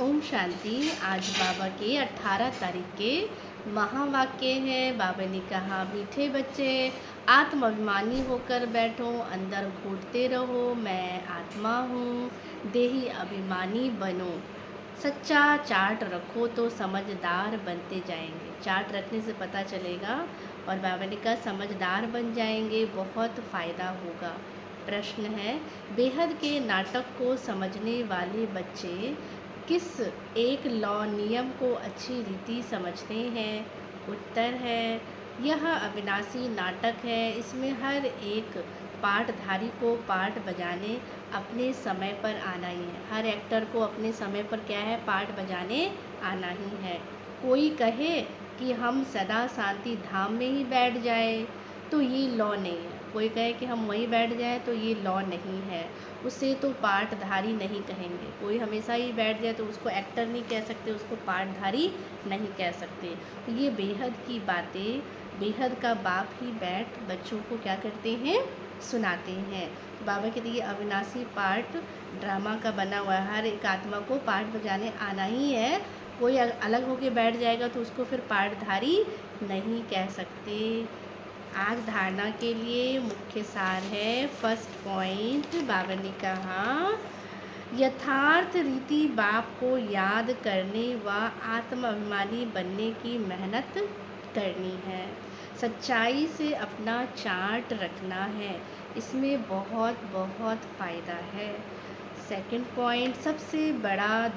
ओम शांति। आज बाबा के 18 तारीख के महावाक्य है। बाबा ने कहा, मीठे बच्चे आत्माभिमानी होकर बैठो, अंदर घूरते रहो मैं आत्मा हूँ, देही अभिमानी बनो। सच्चा चार्ट रखो तो समझदार बनते जाएंगे। चार्ट रखने से पता चलेगा और बाबा ने कहा समझदार बन जाएंगे, बहुत फ़ायदा होगा। प्रश्न है, बेहद के नाटक को समझने वाले बच्चे किस एक लॉ नियम को अच्छी रीति समझते हैं? उत्तर है, यह अविनाशी नाटक है। इसमें हर एक पाठधारी को पाठ बजाने अपने समय पर आना ही है। हर एक्टर को अपने समय पर क्या है, पाठ बजाने आना ही है। कोई कहे कि हम सदा शांति धाम में ही बैठ जाए तो ये लॉ नहीं है। कोई कहे कि हम वहीं बैठ जाए तो ये लॉ नहीं है। उसे तो पाठधारी नहीं कहेंगे। कोई हमेशा ही बैठ जाए तो उसको एक्टर नहीं कह सकते, उसको पाठधारी नहीं कह सकते। तो ये बेहद की बातें बेहद का बाप ही बैठ बच्चों को क्या करते हैं, सुनाते हैं। बाबा कहते ये अविनाशी पाठ ड्रामा का बना हुआ है। हर एक आत्मा को पाठ बजाने आना ही है। कोई अलग होके बैठ जाएगा तो उसको फिर पाठधारी नहीं कह सकते। आज धारणा के लिए मुख्य सार है। फर्स्ट पॉइंट, बाबा ने कहा यथार्थ रीति बाप को याद करने व आत्माभिमानी बनने की मेहनत करनी है। सच्चाई से अपना चार्ट रखना है, इसमें बहुत बहुत फ़ायदा है। सेकंड पॉइंट, सबसे बड़ा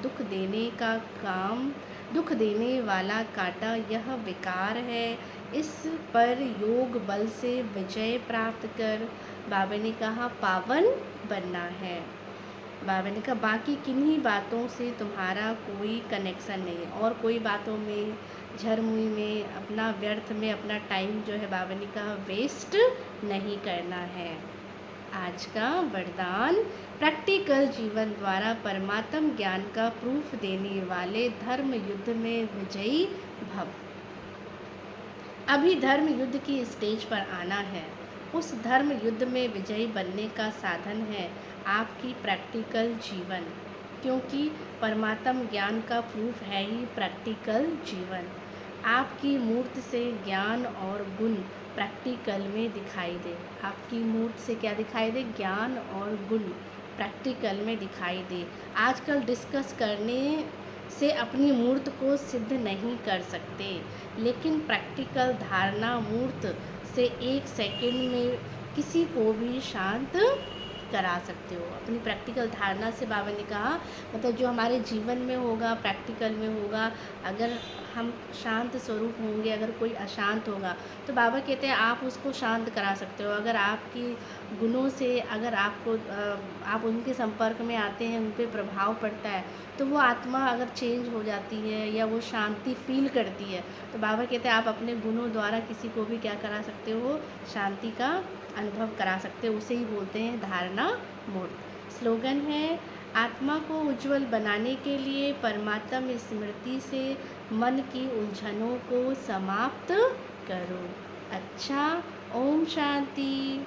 दुख देने वाला कांटा यह विकार है। इस पर योग बल से विजय प्राप्त कर, बाबा ने कहा, पावन बनना है। बाबा ने कहा बाकी किन्हीं बातों से तुम्हारा कोई कनेक्शन नहीं है, और कोई बातों में झरमुई में अपना व्यर्थ में अपना टाइम जो है बाबा ने कहा वेस्ट नहीं करना है। आज का वरदान, प्रैक्टिकल जीवन द्वारा परमात्म ज्ञान का प्रूफ देने वाले धर्म युद्ध में विजयी भव। अभी धर्म युद्ध की स्टेज पर आना है। उस धर्म युद्ध में विजयी बनने का साधन है आपकी प्रैक्टिकल जीवन, क्योंकि परमात्म ज्ञान का प्रूफ है ही प्रैक्टिकल जीवन। आपकी मूर्त से ज्ञान और गुण प्रैक्टिकल में दिखाई दे। आपकी मूर्त से क्या दिखाई दे, ज्ञान और गुण प्रैक्टिकल में दिखाई दे। आजकल डिस्कस करने से अपनी मूर्त को सिद्ध नहीं कर सकते, लेकिन प्रैक्टिकल धारणा मूर्त से 1 सेकंड में किसी को भी शांत करा सकते हो। अपनी प्रैक्टिकल धारणा से बाबा ने कहा, मतलब जो हमारे जीवन में होगा प्रैक्टिकल में होगा। अगर हम शांत स्वरूप होंगे, अगर कोई अशांत होगा तो बाबा कहते हैं आप उसको शांत करा सकते हो। अगर आपकी गुणों से अगर आप उनके संपर्क में आते हैं, उन पर प्रभाव पड़ता है, तो वो आत्मा अगर चेंज हो जाती है या वो शांति फील करती है, तो बाबा कहते हैं आप अपने गुणों द्वारा किसी को भी क्या करा सकते हो, शांति का अनुभव करा सकते हो। उसे ही बोलते हैं धारणा मूर्त। स्लोगन है, आत्मा को उज्जवल बनाने के लिए परमात्म स्मृति से मन की उलझनों को समाप्त करो। अच्छा, ओम शांति।